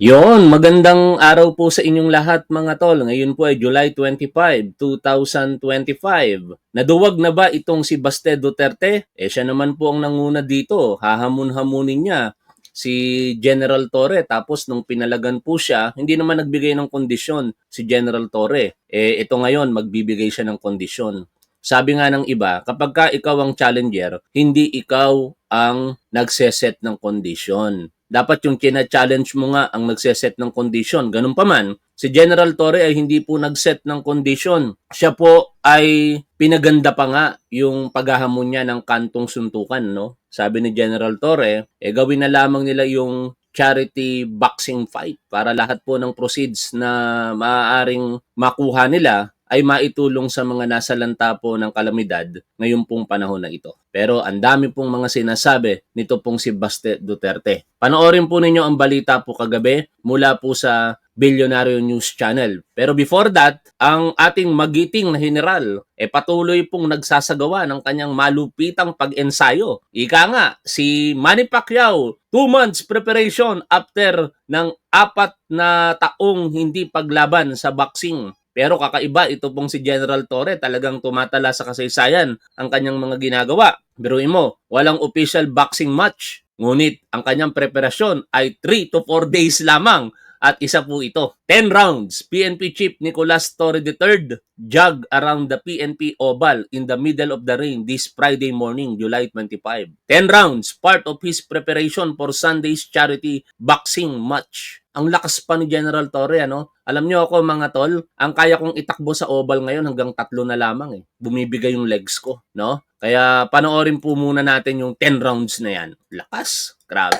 Yon, magandang araw po sa inyong lahat mga tol. Ngayon po ay July 25, 2025. Naduwag na ba itong si Baste Duterte? Siya naman po ang nanguna dito. Hahamun-hamunin niya si General Torre. Tapos nung pinalagan po siya, hindi naman nagbigay ng kondisyon si General Torre. Ito ngayon, magbibigay siya ng kondisyon. Sabi nga ng iba, kapag ka ikaw ang challenger, hindi ikaw ang nagseset ng kondisyon. Dapat yung kina-challenge mo nga ang nagseset ng kondisyon. Ganun pa man, si General Torre ay hindi po nagset ng kondisyon. Siya po ay pinaganda pa nga yung paghahamon niya ng kantong suntukan, no? Sabi ni General Torre, gawin na lamang nila yung charity boxing fight para lahat po ng proceeds na maaaring makuha nila ay maitulong sa mga nasa lanta po ng kalamidad ngayon pong panahon na ito. Pero ang dami pong mga sinasabi nito pong si Baste Duterte. Panoorin po ninyo ang balita po kagabi mula po sa Billionario News Channel. Pero before that, ang ating magiting na general patuloy pong nagsasagawa ng kanyang malupitang pag-ensayo. Ika nga, si Manny Pacquiao, 2 months preparation after ng 4 na taong hindi paglaban sa boxing. Pero kakaiba ito pong si General Torre, talagang tumatala sa kasaysayan ang kanyang mga ginagawa. Biruin mo, walang official boxing match. Ngunit ang kanyang preparasyon ay 3 to 4 days lamang. At isa po ito, 10 rounds. PNP Chief Nicolas Torre III jog around the PNP Oval in the middle of the rain this Friday morning, July 25. 10 rounds, part of his preparation for Sunday's charity boxing match. Ang lakas pa ni General Torre, ano? Alam niyo ako mga tol, ang kaya kong itakbo sa oval ngayon hanggang 3 na lamang eh. Bumibigay yung legs ko, no? Kaya panoorin po muna natin yung 10 rounds na yan. Lakas, grabe.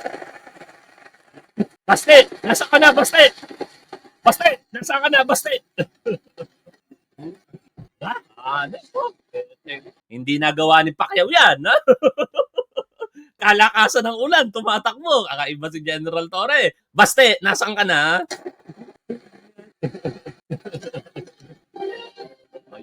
Baste! Nasaan ka na, Baste? Baste! Nasaan ka na, Baste? Ha? Hindi nagawa ni Pacquiao yan, ha? Kalakasan ng ulan, tumatakbo. Kakaiba si General Torre. Baste, nasaan ka na?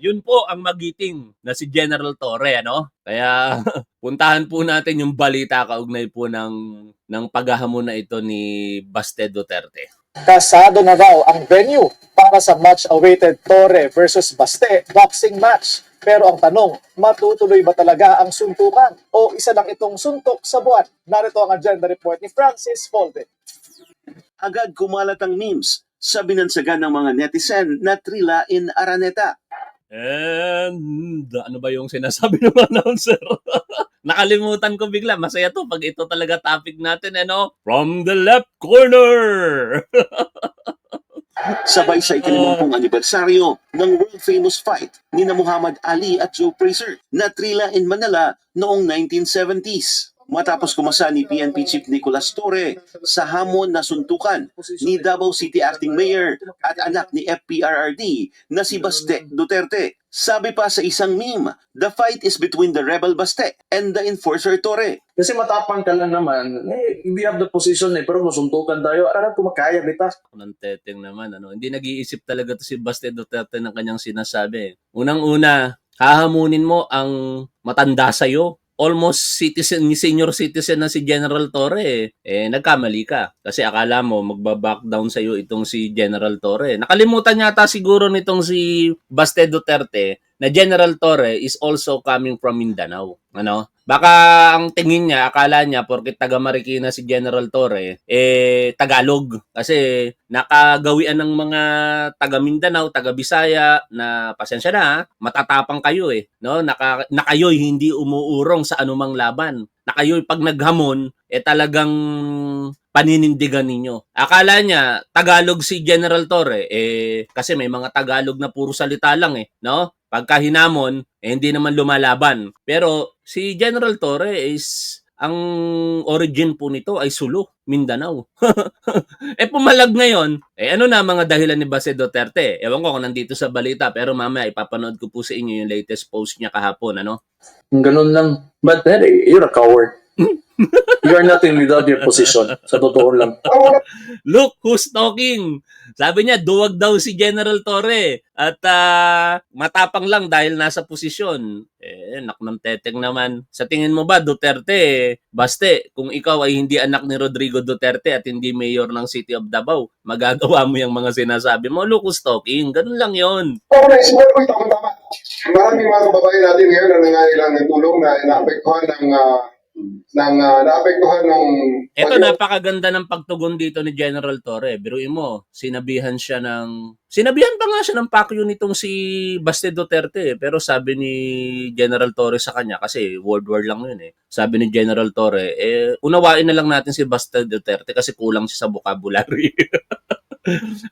Yun po ang magiting na si General Torre, ano? Kaya puntahan po natin yung balita kaugnay po ng paghahamon na ito ni Baste Duterte. Kasado na raw ang venue para sa much-awaited Torre versus Baste boxing match. Pero ang tanong, matutuloy ba talaga ang suntukan? O isa lang itong suntok sa buwan? Narito ang agenda report ni Francis Folde. Agad kumalat ang memes sa binansagan ng mga netizen na Trilla in Araneta. And ano ba yung sinasabi ng announcer? Nakalimutan ko bigla. Masaya to pag ito talaga topic natin, ano? From the left corner! Sabay sa ikalimampung anibersaryo ng world-famous fight ni na Muhammad Ali at Joe Frazier na Trilla in Manila noong 1970s. Matapos kumasa ni PNP Chief Nicolas Torre sa hamon na suntukan ni Davao City Acting Mayor at anak ni FPRRD na si Baste Duterte. Sabi pa sa isang meme, the fight is between the rebel Baste and the enforcer Torre. Kasi matapang ka lang naman, we have the position pero masuntukan tayo, ararap ko makaya kita. Ng teteng naman, ano? Hindi nag-iisip talaga to si Baste Duterte ng kanyang sinasabi. Unang-una, hahamunin mo ang matanda sa'yo. Almost senior citizen na si General Torre nagkamali ka. Kasi akala mo magba-back down sa iyo itong si General Torre. Nakalimutan yata siguro nitong si Baste Duterte na General Torre is also coming from Mindanao. Ano? Baka ang tingin niya, akala niya, porket taga Marikina si General Torre, Tagalog. Kasi nakagawian ng mga taga Mindanao, taga Bisaya, na pasensya na, matatapang kayo no? Na kayo'y hindi umuurong sa anumang laban. Na kayo'y pag naghamon, talagang paninindigan ninyo. Akala niya, Tagalog si General Torre, kasi may mga Tagalog na puro salita lang no? Pagka hinamon, hindi naman lumalaban. Pero si General Torre is, ang origin po nito ay Sulu, Mindanao. Pumalag ngayon, ano na mga dahilan ni Baste Duterte? Ewan ko kung nandito sa balita, pero mamaya ipapanood ko po sa inyo yung latest post niya kahapon, ano? Ganun lang. But you're a coward. You are nothing without your position. Sa totoo lang. Look who's talking. Sabi niya, duwag daw si General Torre. At matapang lang dahil nasa posisyon. Nak ng teteng naman. Sa tingin mo ba, Duterte, Baste, kung ikaw ay hindi anak ni Rodrigo Duterte at hindi mayor ng City of Davao, magagawa mo yung mga sinasabi mo. Look who's talking. Ganun lang yon. Oo, naisipan ko, tama-tama. Maraming mga kababayan natin ngayon na nangangailangan ng tulong na naapektuhan ng Ito, napakaganda ng pagtugon dito ni General Torre. Biruin mo, sinabihan pa nga siya ng pakyo nitong si Baste Duterte. Pero sabi ni General Torre sa kanya, kasi World War lang yun eh. Sabi ni General Torre, unawain na lang natin si Baste Duterte kasi kulang siya sa vocabulary.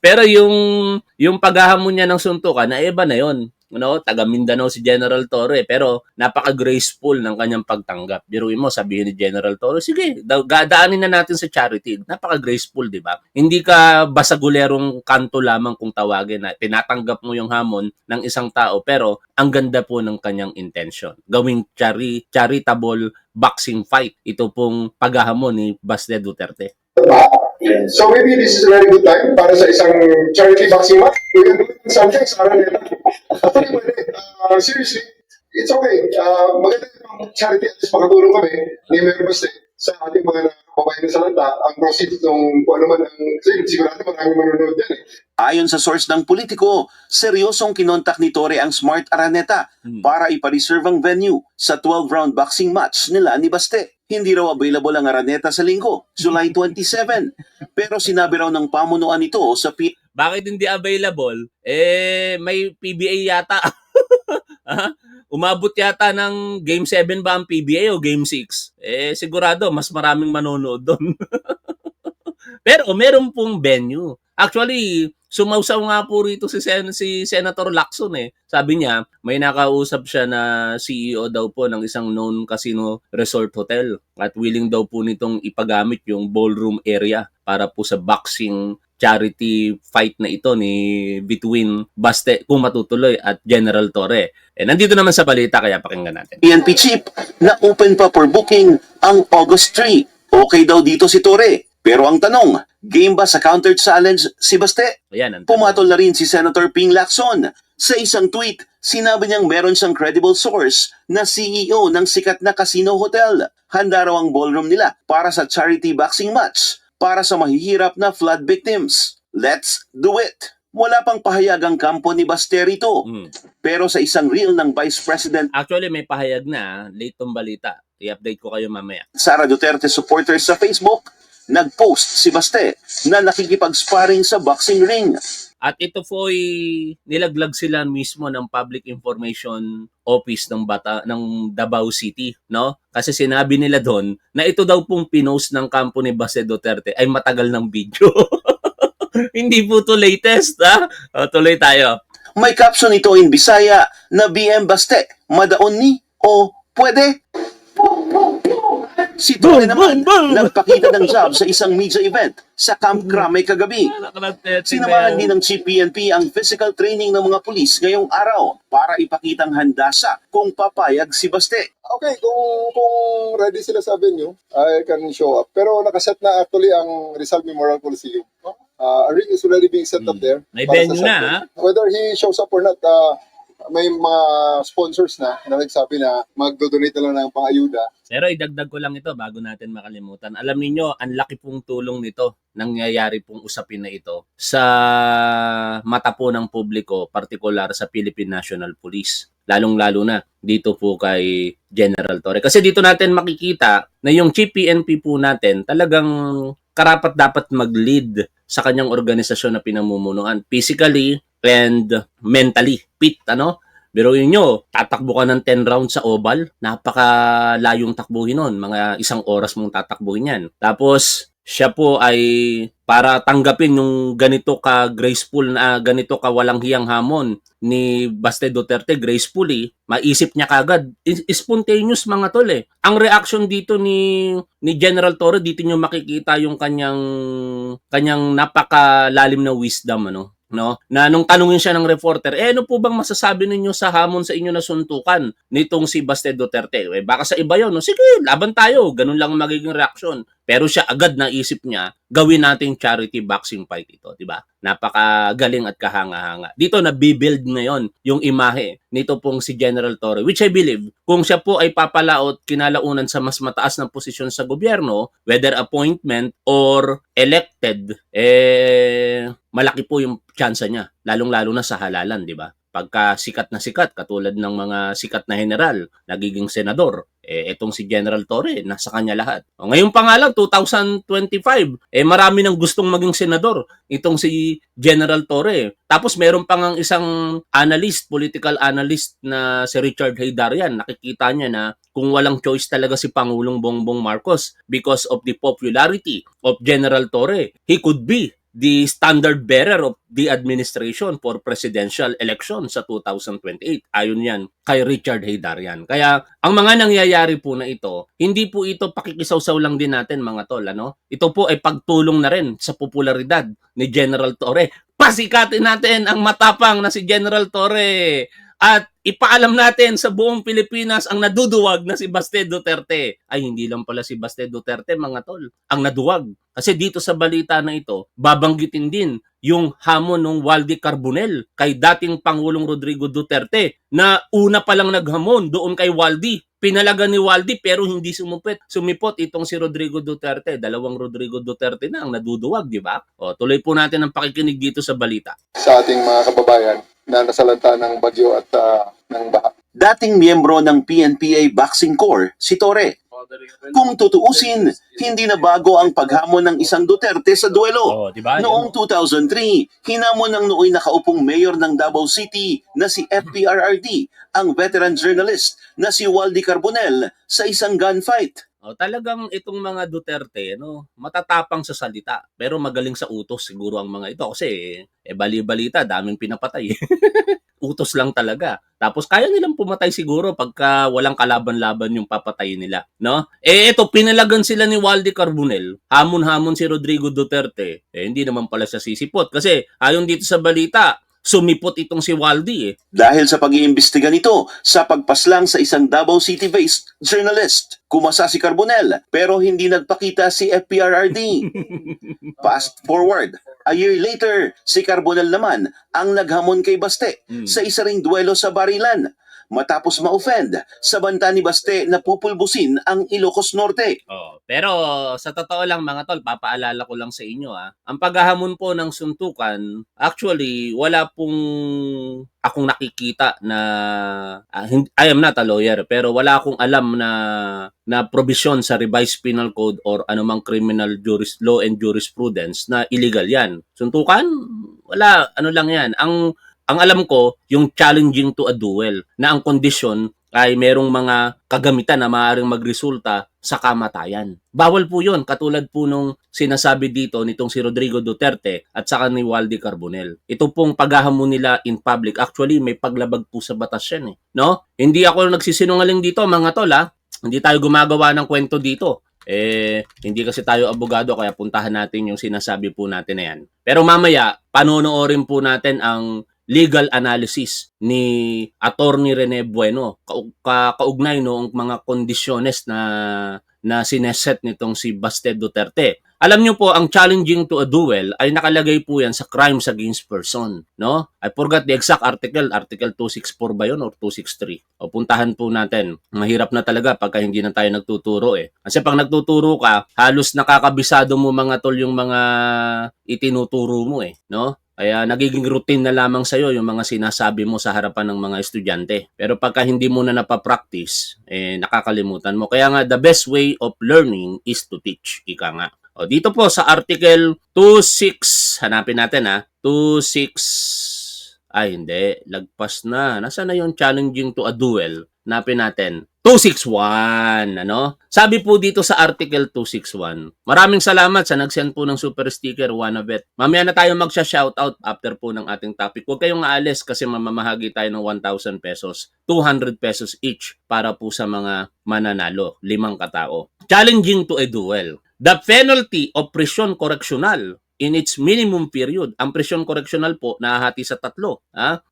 Pero yung paghahamon niya ng suntukan, iba na yon. Taga Mindanao si General Torre, pero napaka-graceful ng kanyang pagtanggap. Biruin mo, sabihin ni General Torre, sige, gadaanin na natin sa charity. Napaka-graceful, di ba? Hindi ka basagulerong kanto lamang kung tawagin na tinatanggap mo yung hamon ng isang tao, pero ang ganda po ng kanyang intention. Gawing charitable boxing fight. Ito pong paghahamon ni Baste Duterte. So maybe this is a very good time para sa isang charity boxing match. We can do something sa Araneta. Seriously, it's okay. Maganda yung charity at least makatulong kami ni Mayor Baste sa ating mga kababayan sa lanta. Ang proceeds ng kung ano man ang sigurado maraming manonood yan eh. Ayon sa source ng politiko, seryosong kinontak ni Torre ang Smart Araneta para ipa-reserve ang venue sa 12-round boxing match nila ni Baste. Hindi raw available ang Araneta sa linggo, July 27. Pero sinabi raw ng pamunuan nito sa Bakit hindi available? May PBA yata. Umabot yata ng Game 7 ba ang PBA o Game 6? Sigurado, mas maraming manonood doon. Pero meron pong venue. Actually, sumausaw nga po rito si Senator Lacson eh. Sabi niya, may nakausap siya na CEO daw po ng isang known casino resort hotel at willing daw po nitong ipagamit yung ballroom area para po sa boxing charity fight na ito between Baste kung matutuloy at General Torre. Nandito naman sa balita kaya pakinggan natin. PNP chief na open pa for booking ang August 3. Okay daw dito si Torre. Pero ang tanong, game ba sa counter-challenge si Baste? Ayan, Pumatol na rin si Senator Ping Lacson. Sa isang tweet, sinabi niyang meron siyang credible source na CEO ng sikat na casino hotel. Handa raw ang ballroom nila para sa charity boxing match para sa mahihirap na flood victims. Let's do it! Wala pang pahayag ang kampo ni Baste rito. Pero sa isang reel ng Vice President Actually, may pahayag na, late tong balita. I-update ko kayo mamaya. Sara Duterte supporters sa Facebook, nag-post si Baste na nakikipag-sparring sa boxing ring. At ito po ay nilaglag sila mismo ng Public Information Office ng Davao City, no? Kasi sinabi nila doon na ito daw pong pinost ng kampo ni Baste Duterte ay matagal ng video. Hindi po to latest, ha? Tuloy tayo. May caption ito in Bisaya na BM Baste, madaon ni o pwede? Si Torre naman, nagpakita ng job sa isang media event sa Camp Crame kagabi. Sinamahan din ng Chief PNP ang physical training ng mga pulis ngayong araw para ipakitang handa siya kung papayag si Baste. Okay, kung ready sila sa venue, I can show up. Pero nakaset na actually ang Rizal Memorial Coliseum. A ring is already being set up there. May para sa venue na, Sunday. ha? Whether he shows up or not, may mga sponsors na nagsabi na magdo-donate na lang ng pang-ayuda. Pero idagdag ko lang ito bago natin makalimutan. Alam niyo, ang laki pong tulong nito, nangyayari pong usapin na ito sa mata po ng publiko, partikular sa Philippine National Police. Lalong-lalo na dito po kay General Torre. Kasi dito natin makikita na yung Chief PNP po natin talagang karapat dapat mag-lead sa kanyang organisasyon na pinamumunuan. Physically and mentally fit, ano? Pero yun nyo, tatakbo ka ng 10 rounds sa oval, napakalayong takbuhin nun. Mga 1 oras mong tatakbuhin yan. Tapos, siya po ay para tanggapin yung ganito ka graceful na ganito ka walang hiyang hamon ni Baste Duterte gracefully, maisip niya kagad. Spontaneous mga tol eh. Ang reaction dito ni General Torre, dito nyo makikita yung kanyang napakalalim na wisdom, ano? no? Na nung tanungin siya ng reporter, ano po bang masasabi ninyo sa hamon sa inyo na suntukan nitong si Baste Duterte? Baka sa iba yun, no? Sige, laban tayo. Ganun lang ang magiging reaksyon. Pero siya agad naisip niya, gawin nating charity boxing fight ito, di ba? Napakagaling at kahanga-hanga. Dito nabibuild ngayon yung imahe nito pong si General Torre, which I believe, kung siya po ay papalaot kinalaunan sa mas mataas na posisyon sa gobyerno, whether appointment or elected, malaki po yung tsansa niya, lalong-lalo na sa halalan, di ba? Pagka sikat na sikat, katulad ng mga sikat na general, nagiging senador, etong si General Torre, nasa kanya lahat. Ngayon pa nga lang, 2025, marami nang gustong maging senador, itong si General Torre. Tapos meron pa ngang isang analyst, political analyst na si Richard Haydarian, nakikita niya na kung walang choice talaga si Pangulong Bongbong Marcos because of the popularity of General Torre, he could be the standard bearer of the administration for presidential election sa 2028. Ayon yan kay Richard Haydarian. Kaya ang mga nangyayari po na ito, hindi po ito pakikisawsaw lang din natin mga tol. Ano? Ito po ay pagtulong na rin sa popularidad ni General Torre. Pasikatin natin ang matapang na si General Torre at ipaalam natin sa buong Pilipinas ang naduduwag na si Baste Duterte. Ay, hindi lang pala si Baste Duterte, mga tol, ang naduwag. Kasi dito sa balita na ito, babanggitin din yung hamon ng Waldy Carbonell kay dating Pangulong Rodrigo Duterte na una pa lang naghamon doon kay Waldy. Pinalaga ni Waldy pero hindi sumipot itong si Rodrigo Duterte. Dalawang Rodrigo Duterte na ang naduduwag, di ba? O, tuloy po natin ang pakikinig dito sa balita. Sa ating mga kababayan na nasalanta ng bagyo at ng baha. Dating miyembro ng PNPA Boxing Corps, si Torre. Kung tutuusin, hindi na bago ang paghamon ng isang Duterte sa duelo. Diba? Noong 2003, hinamon ng nooy nakaupong mayor ng Davao City na si FPRRD, ang veteran journalist na si Waldy Carbonell sa isang gunfight. Talagang itong mga Duterte, matatapang sa salita, pero magaling sa utos siguro ang mga ito kasi bali-balita, daming pinapatay. Utos lang talaga. Tapos kaya nilang pumatay siguro pagka walang kalaban-laban yung papatayin nila, no? Ito pinalagan sila ni Waldy Carbonell. Hamon-hamon si Rodrigo Duterte. Hindi naman pala siya sisipot kasi ayon dito sa balita, sumipot itong si Waldy. Dahil sa pag-iimbestiga nito sa pagpaslang sa isang Davao City-based journalist, kumasa si Carbonell pero hindi nagpakita si FPRRD. Fast forward, a year later, si Carbonell naman ang naghamon kay Baste sa isa ring duelo sa barilan. Matapos ma-offend sa banta ni Baste na pupulbusin ang Ilocos Norte. Pero sa totoo lang mga tol, papaalala ko lang sa inyo ang paghahamon po ng suntukan, actually wala pong akong nakikita na I am not a lawyer pero wala akong alam na provision sa revised penal code or anumang criminal law and jurisprudence na illegal yan. Suntukan? Wala, ano lang yan. Ang alam ko, yung challenging to a duel na ang kondisyon ay merong mga kagamitan na maaaring magresulta sa kamatayan. Bawal po yun, katulad po nung sinasabi dito nitong si Rodrigo Duterte at saka ni Waldy Carbonell. Ito pong paghahamon nila in public, actually may paglabag po sa batas yan. No? Hindi ako nagsisinungaling dito mga tol Hindi tayo gumagawa ng kwento dito. Hindi kasi tayo abogado kaya puntahan natin yung sinasabi po natin na yan. Pero mamaya, panonoorin po natin ang legal analysis ni Attorney Rene Bueno kaugnay noong mga kondisyones na sineset nitong si Baste Duterte. Alam niyo po, ang challenging to a duel ay nakalagay po yan sa crimes against person, no? I forgot the exact article 264 ba yun or 263? O puntahan po natin. Mahirap na talaga pagka hindi na tayo nagtuturo Kasi pag nagtuturo ka, halos nakakabisado mo mga tol yung mga itinuturo mo no? Kaya nagiging routine na lamang sa'yo yung mga sinasabi mo sa harapan ng mga estudyante. Pero pagka hindi mo na napapractice, nakakalimutan mo. Kaya nga, the best way of learning is to teach. Ika nga. O, dito po sa Article 26, hanapin natin 26, hindi, lagpas na. Nasaan na yung challenging to a duel? Hanapin natin. 261, Sabi po dito sa Article 261. Maraming salamat sa nag-send po ng super sticker, one of it. Mamaya na tayo magsha-shoutout after po ng ating topic. Huwag kayong aalis kasi mamamahagi tayo ng 1,000 pesos, 200 pesos each para po sa mga mananalo, 5 katao. Challenging to a duel. The penalty of prison correctional in its minimum period. Ang presyon correctional po, nahahati sa 3.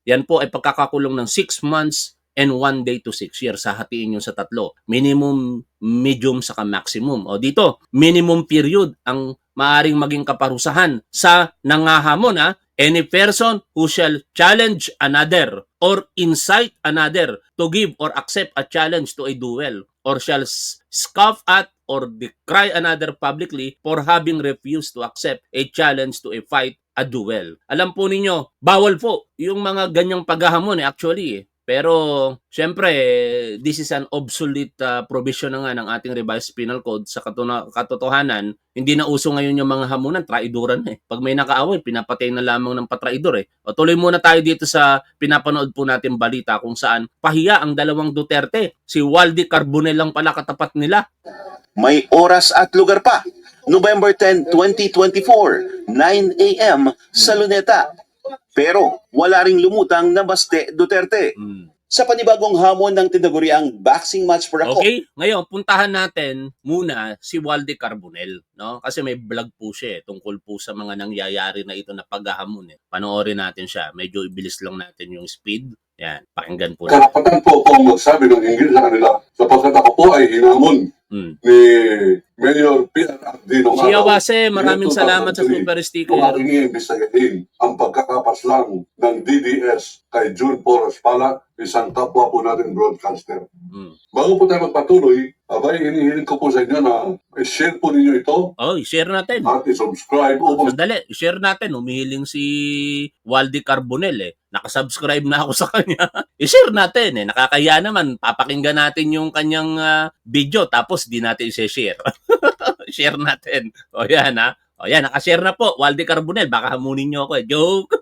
Yan po ay pagkakakulong ng 6 months and 1 day to 6 years. Hahatiin nyo sa 3. Minimum, medium, saka maximum. O dito, minimum period ang maaring maging kaparusahan sa nangahamon. Any person who shall challenge another or incite another to give or accept a challenge to a duel, or shall scoff at or decry another publicly for having refused to accept a challenge to a fight, a duel. Alam po ninyo, bawal po yung mga ganyang paghahamon actually. Pero, syempre, this is an obsolete provision na nga ng ating revised penal code. Sa katotohanan, hindi na uso ngayon yung mga hamunan, traidoran Pag may nakaaway, pinapatay na lamang ng patraidor O tuloy muna tayo dito sa pinapanood po natin balita kung saan pahiya ang dalawang Duterte. Si Waldy Carbonell lang pala katapat nila. May oras at lugar pa. November 10, 2024, 9 a.m. sa Luneta. Pero wala ring lumutang na Baste Duterte. Sa panibagong hamon ng tinaguriang boxing match for ako. Okay, ngayon puntahan natin muna si Waldy Carbonell, no? Kasi may vlog po siya tungkol po sa mga nangyayari na ito na paghahamon Panoorin natin siya. Medyo ibilis lang natin yung speed. Yan, pakinggan po natin. Karapatan po akong magsabi ng hinggil sa kanila sapagkat ako po ay hinamon ni Mayor Pierre Ardino. Si Awase, maraming salamat sa super sticker. Kung aking iimbestigahin ang pagkakapaslang ng DDS kay June Porras Pala, isang kapwa po natin broadcaster. Bago po tayo magpatuloy, abay, hinihiling ko po sa inyo na i-share po ninyo ito I-share natin. at i-subscribe upang Sandali, i-share natin. Umihiling si Waldy Carbonell Nakasubscribe na ako sa kanya. I-share natin Nakakaya naman. Papakinggan natin yung kanyang video tapos di natin i-share. Share natin. O yan O yan, nakashare na po. Waldy Carbonell, baka hamunin nyo ako Joke.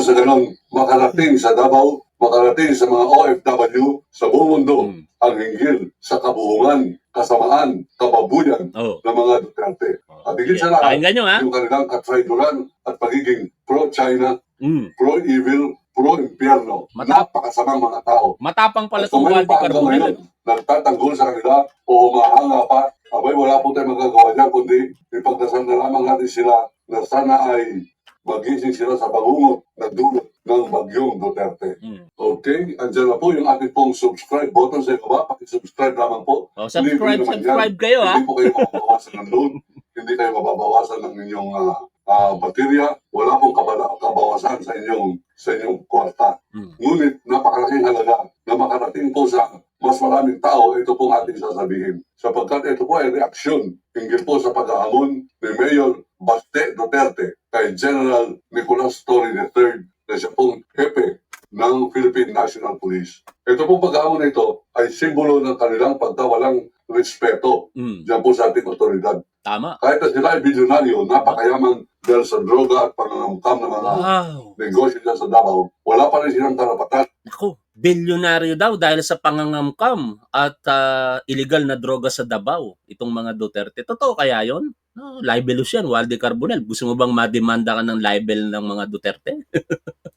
sa ganong makarating sa Davao, makarating sa mga OFW sa buong mundo ang hinggil sa kabuhungan, kasamaan, kababuyan ng mga Duterte. At higit sa lahat, Pakinggan nyo yung kanilang katraidoran at pagiging pro-China, pro-evil, pro-impyerno. Napakasamang mga tao. Matapang pala At kung itong mayroon Waldy pa hanggang Carbonell. ngayon, nagtatanggol sa kanila o humahanga pa, abay wala po tayong magagawa dyan, kundi ipagdasal na lamang natin sila na sana ay magising sila sa bangungot na dulot ng bagyong Duterte. Okay? Andiyan na po yung ating pong subscribe button sa baba. Pakisubscribe lamang po. Subscribe kayo Hindi po kayo mababawasan ng loan. Hindi kayo mababawasan ng inyong baterya. Wala pong kabawasan sa inyong kwarta. Ngunit napakalaking halaga na makarating po sa mas maraming tao, ito pong ating sasabihin. Sapagkat ito po ay reaksyon hinggil po sa paghahamon ni Mayor Baste Duterte kay General Nicolas Torre III na siya pong hepe ng Philippine National Police. Ito pong paghahamon na ito ay simbolo ng kanilang pagkawalang respeto diyan po sa ating otoridad. Tama. Kahit na sila ay bilyonaryo, napakayaman dahil sa droga at pangangamkam ng mga negosyo dyan sa Davao, wala pa rin silang karapatan. Ako, bilyonaryo daw dahil sa pangangamkam at illegal na droga sa Davao, itong mga Duterte. Totoo kaya yon? No, libelous yan, Waldy Carbonell. Gusto mo bang mademanda ka ng libel ng mga Duterte?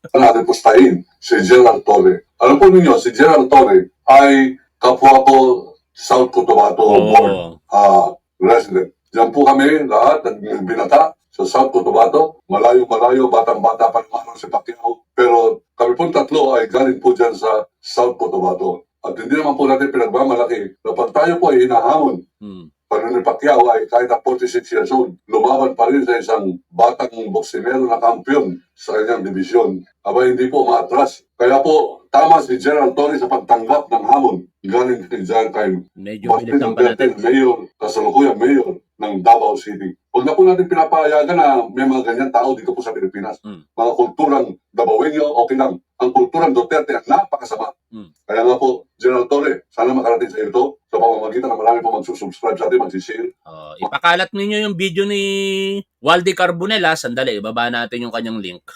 Natin pustahin si General Torre. Alam po ninyo, si General Torre ay kapwa ko South Cotabato born resident. Diyan po kami lahat nagbinata sa South Cotabato. Malayo-malayo, batang-bata pa naman si Pacquiao. Pero kami po tatlo ay galing po dyan sa South Cotabato. At hindi naman po natin pinagmamalaki na pag tayo po ay hinahamon, Panunay Pacquiao ay kahit na 46 years old, lumaban pa rin sa isang batang boksinero na kampiyon sa kanyang divisyon. Aba hindi po maatras. Kaya po, tama si General Torre sa pagtanggap ng hamon. Galing kay John Time. Medyo binitang pa natin. Mayor, kasalukuyang mayor ng Davao City. Huwag na po natin pinapayagan na may mga ganyan tao dito po sa Pilipinas. Mga kulturang Davaoenyo, okay lang. Ang kulturang Duterte ang napakasama. Kaya nga po, General Torre, sana makarating sa ito sa pamamagitan na marami po magsusubscribe sa atin, magsishare. Ipakalat ninyo yung video ni Waldy Carbonell Sandali, ibaba natin yung kanyang link.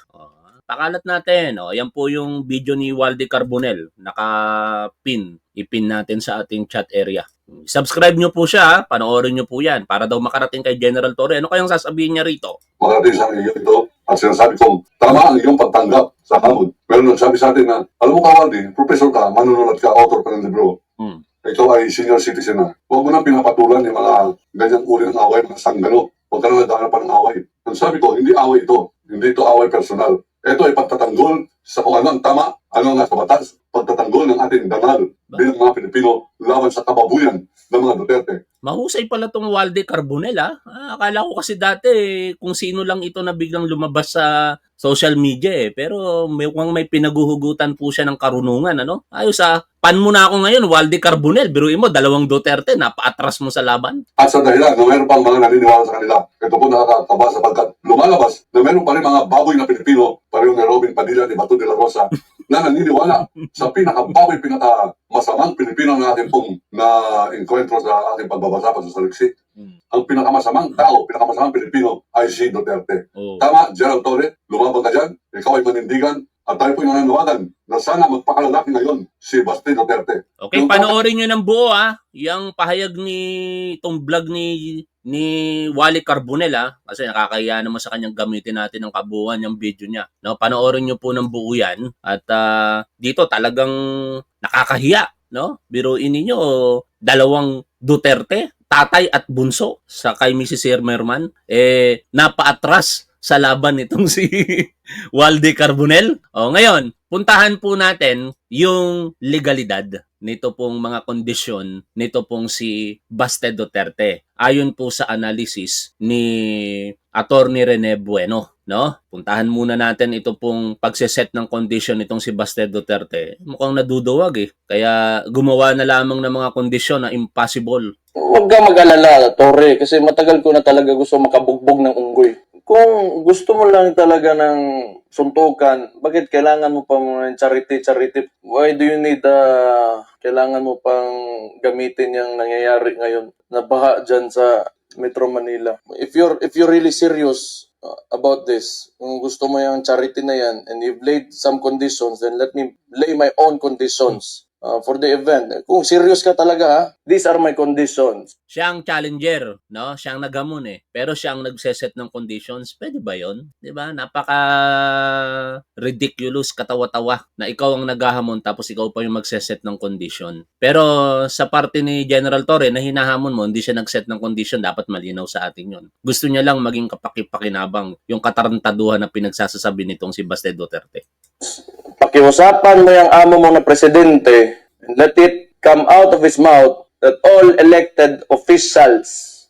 Pakalat natin. Yan po yung video ni Waldy Carbonell. Naka-pin. I-pin natin sa ating chat area. Subscribe nyo po siya. Panoorin nyo po yan. Para daw makarating kay General Torre. Ano kayang sasabihin niya rito? Makarating sa iyo ito. At sinasabi kong, tama ang iyong pagtanggap sa hamon. Pero nagsabi sa atin na, alam mo ka Waldy, professor ka, manunulat ka, author ka ng libro. Ikaw ay senior citizen na. Huwag mo nang pinapatulan yung mga ganyang uri ng away, mga sanggano. Huwag ka nang naghanap pa ng away. Ang sabi ko, hindi away ito. Hindi ito away personal. Ito ay pagtatanggol sa kung ano ang tama, ano ang nasa batas, pagtatanggol ng ating dangal bilang mga Pilipino laban sa kababuyan ng mga Duterte. Mahusay pala tong Walde Carbonell akala ko kasi dati kung sino lang ito na biglang lumabas sa social media pero mukhang may pinaguhugutan po siya ng karunungan ano. Ayos pan mo na ako ngayon Walde Carbonell, biruin mo 2 Duterte, napaatras mo sa laban. At sa dahilan na mayroon pang mga naniniwala sa kanila, ito po nakakataba sapagkat lumalabas na mayroon pa rin mga baboy na Pilipino, pareho ni Robin Padilla ni Bato de la Rosa, na naniniwala sa pinakababoy, pinakamasamang Pilipino na ating pong na-encuentro sa ating pagbabasa sa saliksik. Ang pinakamasamang tao, pinakamasamang Pilipino ay si Duterte. Oh. Tama, Gerald Torre, lumabang ka dyan, ikaw ay manindigan, at tayo po yung nananawagan na sana magpakalalaki ngayon si Basti Duterte. Okay, panoorin nyo ng buo yung pahayag itong vlog ni Wally Carbonell kasi nakakahiya naman sa kanyang gamitin natin ng kabuuan yung video niya. No, panoorin nyo po ng buo yan at dito talagang nakakahiya, no? Biruin niyo 2 Duterte, tatay at bunso sa kay Mrs. Zimmerman napaatras sa laban nitong si Walde Carbonell. Ngayon, puntahan po natin yung legalidad nito pong mga kondisyon nito pong si Baste Duterte. Ayon po sa analysis ni Attorney Rene Bueno, no? Puntahan muna natin ito pong pagseset ng kondisyon nitong si Baste Duterte. Mukhang naduduwag Kaya gumawa na lamang ng mga kondisyon na impossible. Huwag ka mag-alala, Torre, kasi matagal ko na talaga gusto makabugbog ng unggoy. Kung gusto mo lang talaga ng suntukan, bakit kailangan mo pa ng charity? Why do you need kailangan mo pang gamitin yung nangyayari ngayon na baha dyan sa Metro Manila? If you're really serious about this, kung gusto mo yung charity na yan and you've laid some conditions, then let me lay my own conditions for the event. Kung serious ka talaga, these are my conditions. Siya ang challenger, no? Siya ang naghamon pero siya ang nagseset ng conditions. Pwede ba 'yon? 'Di ba? Napaka ridiculous, katawa-tawa na ikaw ang naghahamon tapos ikaw pa yung magseset ng condition. Pero sa parte ni General Torre na hinahamon mo, hindi siya nagset ng condition, dapat malinaw sa atin 'yon. Gusto niya lang maging kapakipakinabang yung katarantaduhan na pinagsasasabi nitong si Baste Duterte. Pakiusapan mo yung amo mo na presidente and let it come out of his mouth that all elected officials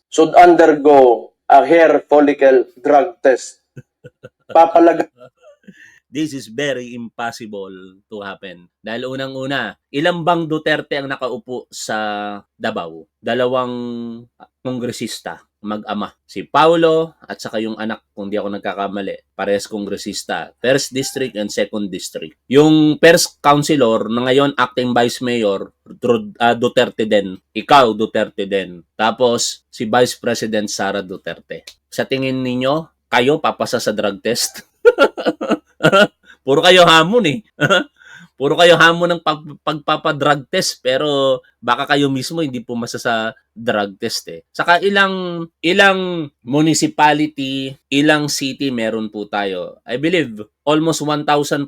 should undergo a hair follicle drug test. Papalag This is very impossible to happen. Dahil unang-una, ilang bang Duterte ang nakaupo sa Davao? 2 kongresista, mag-ama. Si Paulo at saka yung anak, kung di ako nagkakamali, parehas kongresista. First District and Second District. Yung first councilor na ngayon acting vice mayor, Duterte din. Ikaw, Duterte din. Tapos, si Vice President Sara Duterte. Sa tingin ninyo, kayo papasa sa drug test? Puro kayo hamon Puro kayo hamon ng pagpapadrug test pero baka kayo mismo hindi pumasa sa drug test Saka ilang municipality, ilang city meron po tayo. I believe almost 1,500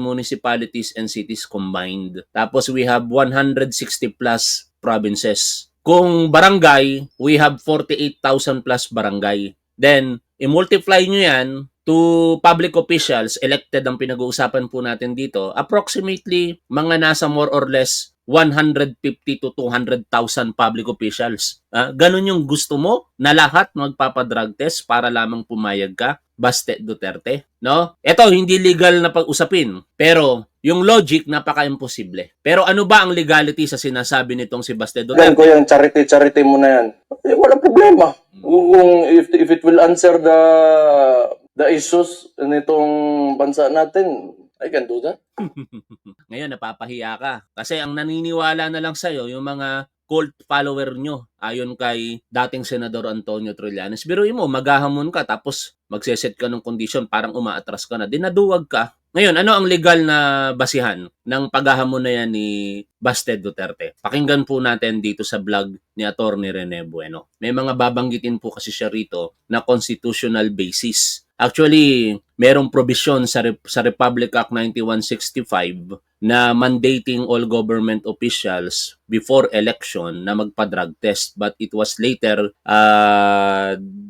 municipalities and cities combined. Tapos we have 160 plus provinces. Kung barangay, we have 48,000 plus barangay. Then, i-multiply nyo yan to public officials, elected ang pinag-uusapan po natin dito, approximately mga nasa more or less 150 to 200,000 public officials. Ganun yung gusto mo na lahat magpapadrug test para lamang pumayag ka, Baste Duterte, no? Ito, hindi legal na pag-usapin, pero yung logic, napaka-imposible. Pero ano ba ang legality sa sinasabi nitong si Baste Duterte? ko yung charity mo na yan. Walang problema. Kung if it will answer the issues nitong bansa natin, I can do that. Ngayon, napapahiya ka. Kasi ang naniniwala na lang sa'yo, yung mga cult follower nyo, ayon kay dating Senador Antonio Trillanes. Biruin mo, maghahamon ka, tapos magseset ka ng condition, parang umaatras ka na. Dinaduwag ka. Ngayon, ano ang legal na basihan ng paghahamon na yan ni Baste Duterte? Pakinggan po natin dito sa vlog ni Attorney Rene Bueno. May mga babanggitin po kasi siya rito na constitutional basis. Actually, merong provision sa Republic Act 9165 na mandating all government officials before election na magpa-drug test, but it was later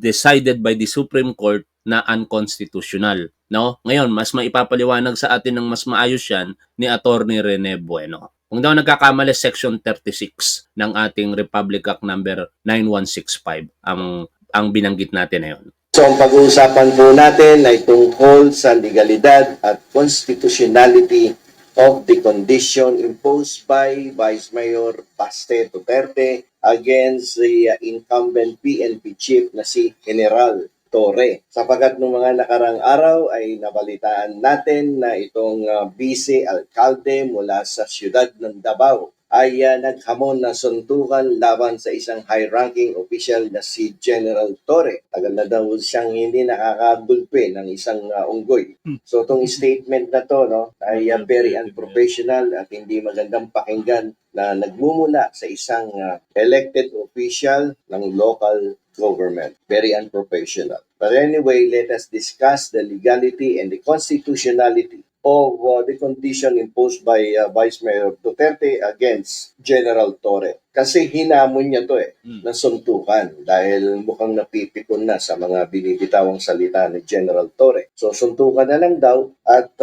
decided by the Supreme Court na unconstitutional. No? Ngayon, mas maipapaliwanag sa atin ng mas maayos yan ni Attorney Rene Bueno. Kung daw nagkakamali, Section 36 ng ating Republic Act number 9165 ang binanggit natin na yun. So ang pag-uusapan po natin ay tungkol sa legalidad at constitutionality of the condition imposed by Vice Mayor Baste Duterte against the incumbent PNP chief na si General Torre. Sapagat noong mga nakarang araw ay nabalitaan natin na itong vice-alkalde mula sa siyudad ng Davao ay naghamon na suntukan laban sa isang high-ranking official na si General Torre. Tagal na daw siyang hindi nakakagulpe ng isang unggoy. So itong statement na to ay very unprofessional at hindi magandang pakinggan na nagmumula sa isang elected official ng local government. Very unprofessional. But anyway, let us discuss the legality and the constitutionality of the condition imposed by Vice Mayor Duterte against General Torre. Kasi hinamon niya to ng suntukan dahil mukhang napipikon na sa mga binibitawang salita ni General Torre. So suntukan na lang daw at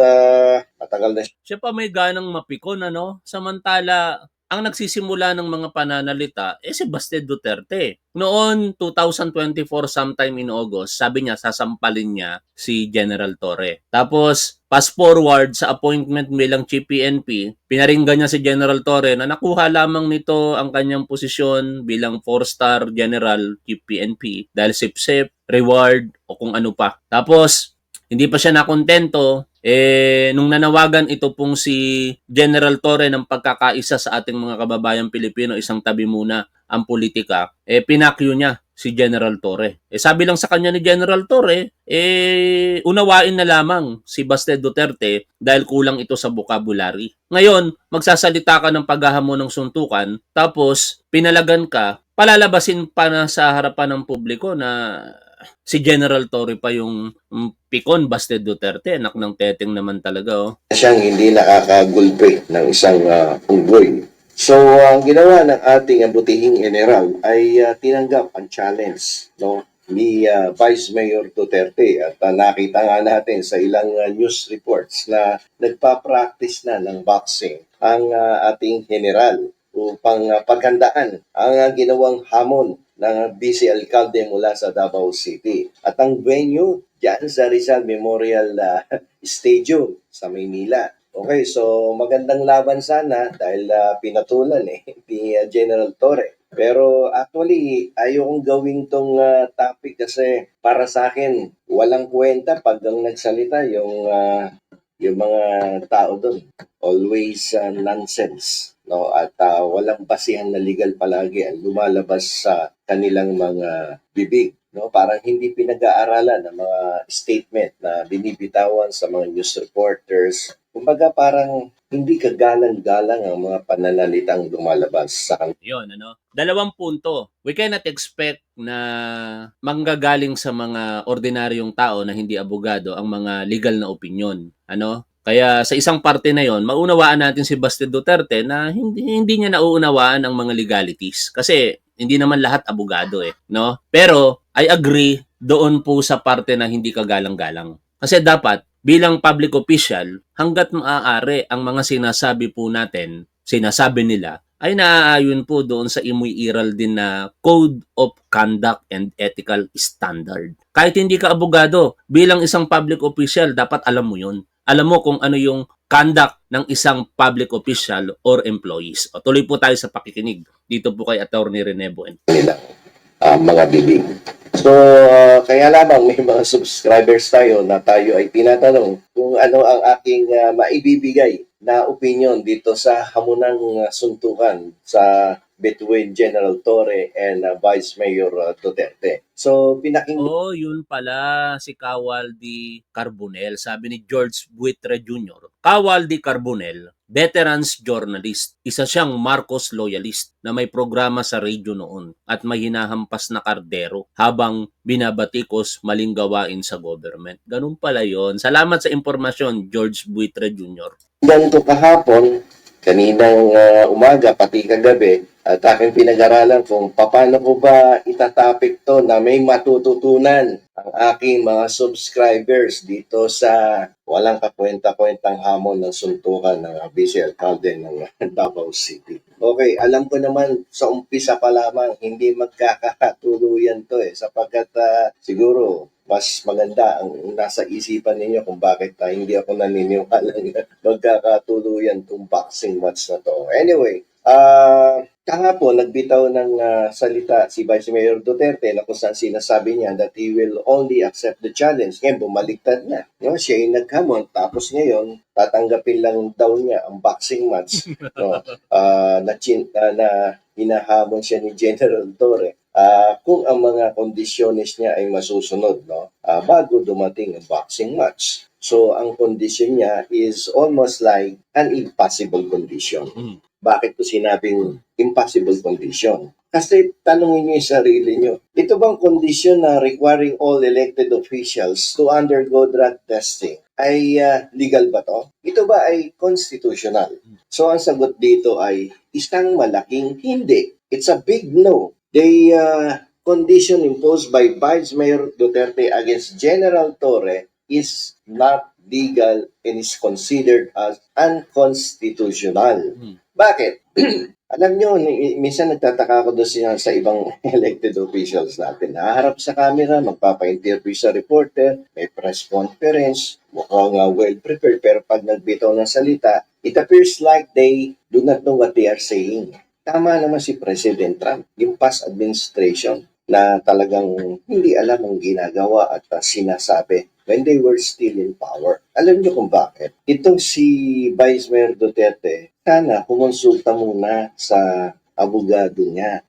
matagal na Siya pa may ganang mapikon, ano? Samantala, ang nagsisimula ng mga pananalita si Baste Duterte. Noon, 2024 sometime in August, sabi niya sasampalin niya si General Torre. Tapos, fast forward sa appointment bilang Chief PNP, pinaringgan niya si General Torre na nakuha lamang nito ang kanyang posisyon bilang 4-star General Chief PNP dahil sip-sip, reward o kung ano pa. Tapos, hindi pa siya nakontento. Nung nanawagan ito pong si General Torre ng pagkakaisa sa ating mga kababayang Pilipino, isang tabi muna ang politika, pinakyo niya si General Torre. Sabi lang sa kanya ni General Torre, unawain na lamang si Baste Duterte dahil kulang ito sa vocabulary. Ngayon, magsasalita ka ng paghahamon ng suntukan, tapos pinalagan ka, palalabasin pa na sa harapan ng publiko na si General Torre pa yung pikon Baste Duterte, anak ng teteng naman talaga. siyang hindi nakakagulpe ng isang unggoy. So, ang ginawa ng ating butihing general ay tinanggap ang challenge ni Vice Mayor Duterte at nakita nga natin sa ilang news reports na nagpa-practice na ng boxing ang ating general upang paghandaan ang ginawang hamon ng vice-alkalde mula sa Davao City. At ang venue diyan sa Rizal Memorial Stadium sa Maynila. Okay, so magandang laban sana dahil pinatulan ni General Torre. Pero actually, ayokong gawin tong topic kasi para sa akin, walang kwenta pag ang nagsalita yung mga tao doon. Always nonsense. No? At walang basihan na legal palagi ang lumalabas sa kanilang mga bibig. No? Parang hindi pinag-aaralan ng mga statement na binibitawan sa mga news reporters. Kumbaga parang hindi kagalang-galang ang mga pananalitang lumalabas sa Yun, Dalawang punto. We cannot expect na manggagaling sa mga ordinaryong tao na hindi abogado ang mga legal na opinion. Kaya sa isang parte na yon, maunawaan natin si Baste Duterte na hindi niya nauunawaan ang mga legalities. Kasi hindi naman lahat abogado Pero I agree doon po sa parte na hindi kagalang-galang. Kasi dapat bilang public official, hanggat maaari ang mga sinasabi po natin, sinasabi nila, ay naaayon po doon sa imuiral din na Code of Conduct and Ethical Standard. Kahit hindi ka abogado, bilang isang public official, dapat alam mo yun. Alam mo kung ano yung conduct ng isang public official or employees. Tuloy po tayo sa pakikinig. Dito po kay Attorney Rene Bueno. Mga bibig. So, kaya lamang may mga subscribers tayo na tayo ay tinatanong kung ano ang aking maibibigay na opinion dito sa hamunang suntukan sa between General Torre and Vice Mayor Duterte. So, pinakinggan Oh, yun pala si Kawaldi Carbonell. Sabi ni George Buitre Jr., Kawaldi Carbonell, veterans journalist. Isa siyang Marcos loyalist na may programa sa radio noon at may hinahampas na kardero habang binabatikos maling gawain sa government. Ganun pala yon. Salamat sa impormasyon, George Buitre Jr. ko kahapon, kaninang umaga, pati kagabi, at aking pinag-aralan kung paano ko ba itatapik to na may matututunan ang aking mga subscribers dito sa walang kakwenta-kwentang hamon ng suntukan ng Vice Alcalde ng Davao City. Okay, alam ko naman sa umpisa pa lamang hindi magkakatuluyan to sapagkat siguro mas maganda ang nasa isipan ninyo kung bakit hindi ako naniniwala na magkakatuluyan tong boxing match na to. Anyway, kahapon nagbitaw ng salita si Vice Mayor Duterte na kung saan sinasabi niya that he will only accept the challenge. Ngayon, bumaliktad na. No, siya yung naghamon, tapos ngayon, tatanggapin lang daw niya ang boxing match no, na hinahamon siya ni General Torre. Kung ang mga kondisyones niya ay masusunod bago dumating ang boxing match. So, ang condition niya is almost like an impossible condition. Bakit ko sinabing impossible condition? Kasi tanungin niyo yung sarili niyo, ito bang condition na requiring all elected officials to undergo drug testing ay legal ba to? Ito ba ay constitutional? So, ang sagot dito ay isang malaking hindi. It's a big no. The condition imposed by Vice Mayor Duterte against General Torre is not legal and is considered as unconstitutional. Bakit? Alam nyo, minsan nagtataka ako doon sa ibang elected officials natin. Naharap sa camera, magpapa-interview sa reporter, may press conference, mukhang well-prepared, pero pag nagbitaw ng salita, it appears like they do not know what they are saying. Tama naman si President Trump, yung past administration na talagang hindi alam ang ginagawa at sinasabi when they were still in power. Alam niyo kung bakit? Itong si Vice Mayor Duterte, sana kumonsulta muna sa abogado niya.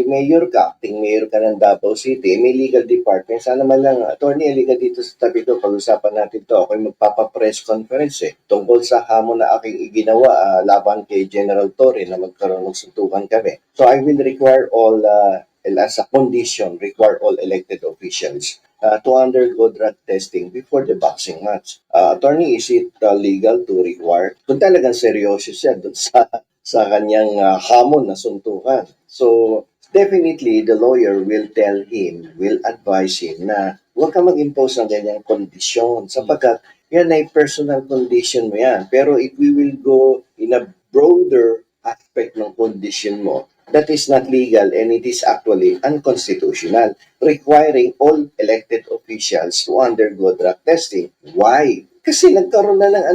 Mayor ka, acting mayor ka ng Davao City, may legal department. Sana man lang, attorney, halika dito sa tabi ko, pag-usapan natin to. Ako'y magpapa-press conference tungkol sa hamon na aking iginawa laban kay General Torre na magkaroon ng suntukan kami. So I will require all, as a condition, require all elected officials to undergo drug testing before the boxing match. Attorney, is it legal to require? Kung talagang seryoso siya dun sa kanyang hamon na suntukan. So, definitely, the lawyer will tell him, will advise him na huwag ka mag-impose ng ganyang kondisyon sapagkat yan ay personal condition mo yan. Pero if we will go in a broader aspect ng condition mo, that is not legal and it is actually unconstitutional, requiring all elected officials to undergo drug testing. Why? Kasi nagkaroon na ng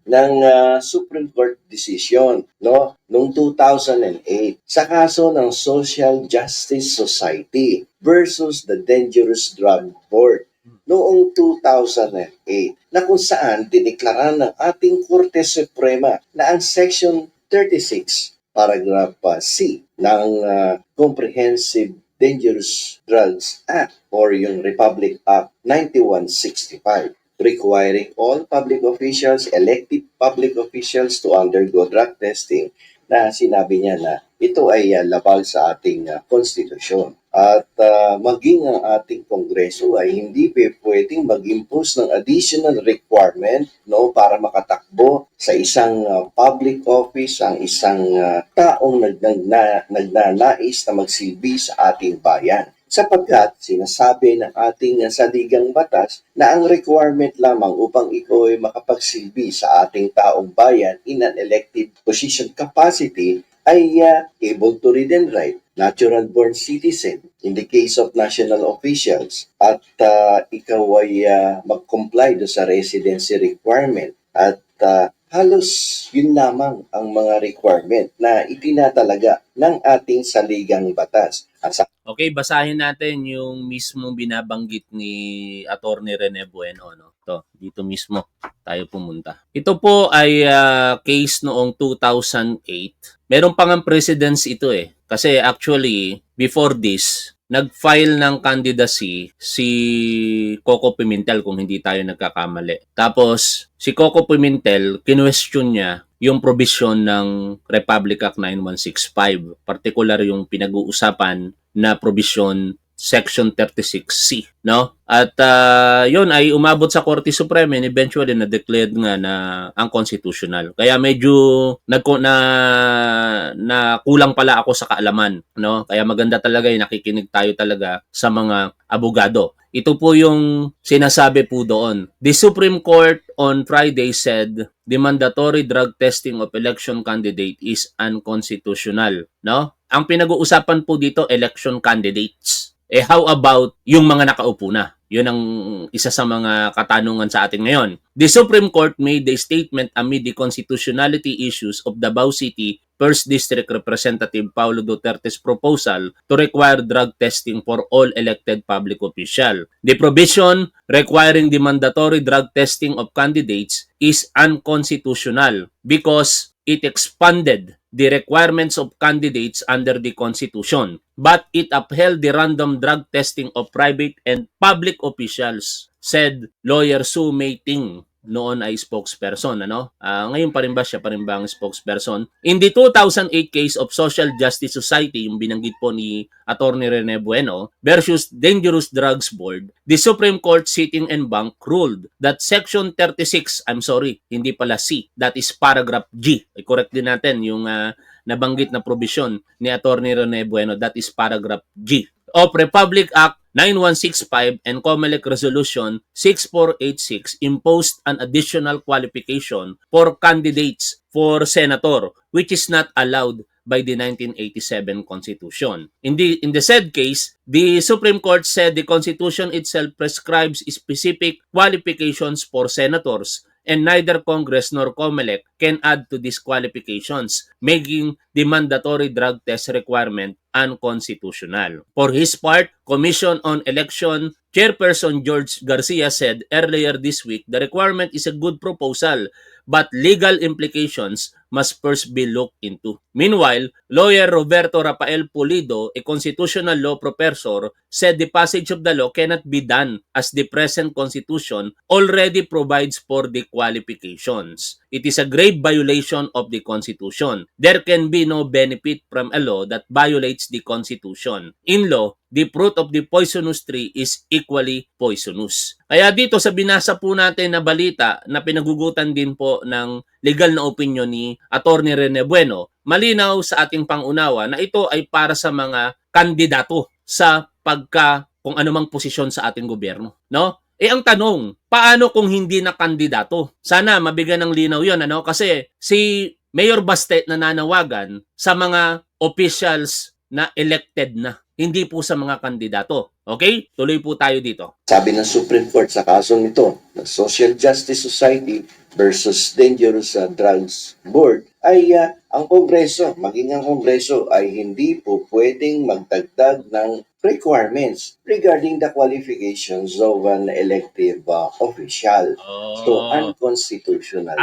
ng Supreme Court decision noong 2008 sa kaso ng Social Justice Society versus the Dangerous Drug Board noong 2008 na kung saan diniklara ng ating Korte Suprema na ang Section 36 paragraph C ng Comprehensive Dangerous Drugs Act or yung Republic Act 9165 requiring all public officials, elected public officials to undergo drug testing na sinabi niya na ito ay labag sa ating konstitusyon. At maging ang ating Kongreso ay hindi pwedeng mag-impose ng additional requirement para makatakbo sa isang public office ang isang taong nagnanais na magsilbi sa ating bayan. Sapagkat sinasabi ng ating saligang batas na ang requirement lamang upang ikaw ay makapagsilbi sa ating taong bayan in an elected position capacity ay able to read and write, natural-born citizen in the case of national officials, at ikaw ay mag-comply do sa residency requirement. At halos yun lamang ang mga requirement na itinatalaga ng ating saligang batas. Okay, basahin natin yung mismong binabanggit ni Attorney Rene Bueno. Dito mismo tayo pumunta. Ito po ay case noong 2008. Meron pang precedence ito eh. Kasi actually, before this, nag-file ng candidacy si Coco Pimentel kung hindi tayo nagkakamali. Tapos, si Coco Pimentel, kinwestiyon niya yung provision ng Republic Act 9165. Particular yung pinag-uusapan na provision Section 36C, no? At yun ay umabot sa Korte Suprema and eventually na-declared nga na unconstitutional. Kaya medyo na kulang pala ako sa kaalaman, no? Kaya maganda talaga yung nakikinig tayo talaga sa mga abogado. Ito po yung sinasabi po doon. The Supreme Court on Friday said the mandatory drug testing of election candidate is unconstitutional, no? Ang pinag-uusapan po dito, election candidates. How about yung mga nakaupo na? Yun ang isa sa mga katanungan sa atin ngayon. The Supreme Court made the statement amid the constitutionality issues of Davao City 1st District Representative Paulo Duterte's proposal to require drug testing for all elected public officials. The provision requiring the mandatory drug testing of candidates is unconstitutional because it expanded the requirements of candidates under the Constitution, but it upheld the random drug testing of private and public officials, said lawyer Sue May Ting, noon ay spokesperson. Ngayon pa rin ba siya pa rin ba ang spokesperson? In the 2008 case of Social Justice Society, yung binanggit po ni Attorney Rene Bueno, versus Dangerous Drugs Board, the Supreme Court sitting en banc ruled that Section 36, hindi pala C, that is paragraph G. I-correct din natin yung nabanggit na provision ni Attorney Rene Bueno, that is paragraph G, of Republic Act 9165 and COMELEC Resolution 6486 imposed an additional qualification for candidates for senator, which is not allowed by the 1987 Constitution. In the said case, the Supreme Court said the Constitution itself prescribes specific qualifications for senators, and neither Congress nor COMELEC can add to these qualifications, making the mandatory drug test requirement unconstitutional. For his part, Commission on Election Chairperson George Garcia said earlier this week the requirement is a good proposal, but legal implications must first be looked into. Meanwhile, lawyer Roberto Rafael Pulido, a constitutional law professor, said the passage of the law cannot be done as the present constitution already provides for the qualifications. It is a grave violation of the Constitution. There can be no benefit from a law that violates the Constitution. In law, the fruit of the poisonous tree is equally poisonous. Kaya dito sa binasa po natin na balita na pinagugutan din po ng legal na opinion ni Attorney Rene Bueno, malinaw sa ating pangunawa na ito ay para sa mga kandidato sa kung anumang posisyon sa ating gobyerno, no? Ang tanong, paano kung hindi na kandidato? Sana mabigyan ng linaw 'yon, kasi si Mayor Baste nananawagan sa mga officials na elected na, hindi po sa mga kandidato. Okay? Tuloy po tayo dito. Sabi ng Supreme Court sa kasong ito, ng Social Justice Society versus Dangerous Drugs Board, ay ang Kongreso, maging ang Kongreso ay hindi po pwedeng magdagdag ng requirements regarding the qualifications of an elective official. So, unconstitutional.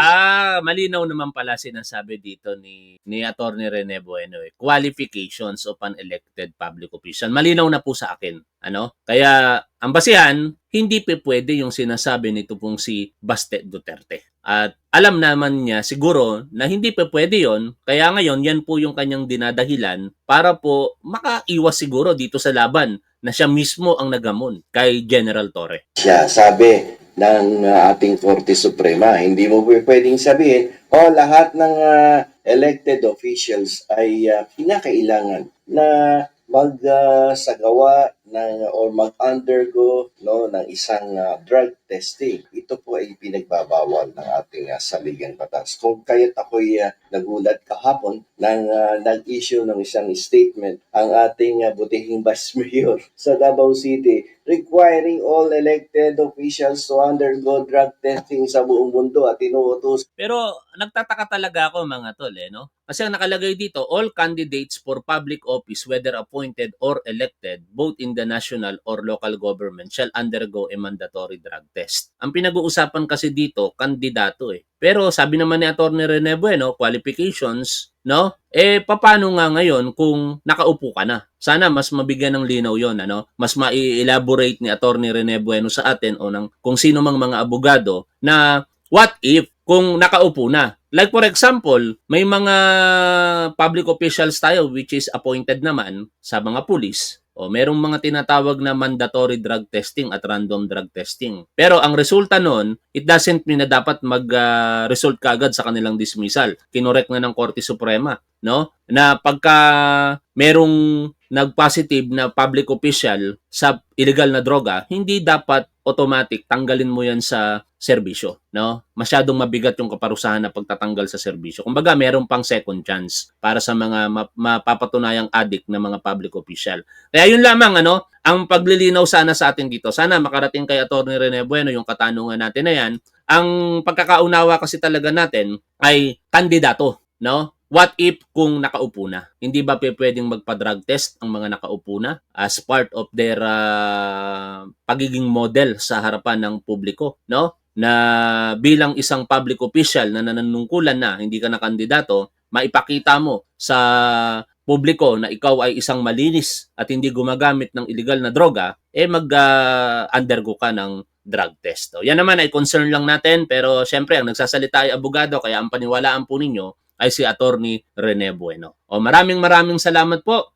Malinaw naman pala sinasabi dito ni Attorney Rene Bueno, qualifications of an elected public official. Malinaw na po sa akin. Kaya ang basihan, hindi pwede yung sinasabi nito pong si Baste Duterte. At alam naman niya siguro na hindi pwede yon, kaya ngayon yan po yung kanyang dinadahilan para po makaiwas siguro dito sa laban na siya mismo ang nagamon kay General Torre. Siya sabi ng ating Korte Suprema, hindi mo pwedeng sabihin, lahat ng elected officials ay kinakailangan na magsagawa or mag-undergo ng isang drug testing. Ito po ay pinagbabawal ng ating saligang batas. Kung kaya't ako'y nagulat kahapon nang nag-issue ng isang statement ang ating butihing Vice Mayor sa Davao City requiring all elected officials to undergo drug testing sa buong mundo at inuutos. Pero nagtataka talaga ako mga tol, Kasi ang nakalagay dito, all candidates for public office, whether appointed or elected, both in the national or local government, shall undergo a mandatory drug test. test. Ang pinag-uusapan kasi dito, kandidato eh. Pero sabi naman ni Atty. Rene Bueno, qualifications, no? Paano nga ngayon kung nakaupo ka na? Sana mas mabigyan ng linaw yon, ano? Mas ma-elaborate ni Atty. Rene Bueno sa atin o ng kung sino mang mga abogado na what if kung nakaupo na? Like for example, may mga public officials tayo which is appointed naman sa mga pulis. O merong mga tinatawag na mandatory drug testing at random drug testing. Pero ang resulta nun, it doesn't mean na dapat mag-result kaagad sa kanilang dismissal. Kinorek na ng Korte Suprema, no? Na pagka merong nag-positive na public official sa illegal na droga, hindi dapat automatic tanggalin mo yan sa serbisyo, no? Masyadong mabigat yung kaparusahan na pagtatanggal sa serbisyo. Kumbaga, meron pang second chance para sa mga mapapatunayang addict na mga public official. Kaya yun lamang, ano, ang paglilinaw sana sa atin dito. Sana makarating kay Atty. Rene Bueno yung katanungan natin na yan. Ang pagkakaunawa kasi talaga natin ay kandidato, no? What if kung nakaupo na? Hindi ba pwedeng magpa-drug test ang mga nakaupo na as part of their pagiging model sa harapan ng publiko, no? Na bilang isang public official na nanunungkulan na, hindi ka na kandidato, maipakita mo sa publiko na ikaw ay isang malinis at hindi gumagamit ng illegal na droga, mag-undergo ka ng drug test. So, yan naman ay concern lang natin, pero syempre ang nagsasalita ay abogado, kaya ang paniwalaan po ninyo ay si Atty. Rene Bueno. Maraming salamat po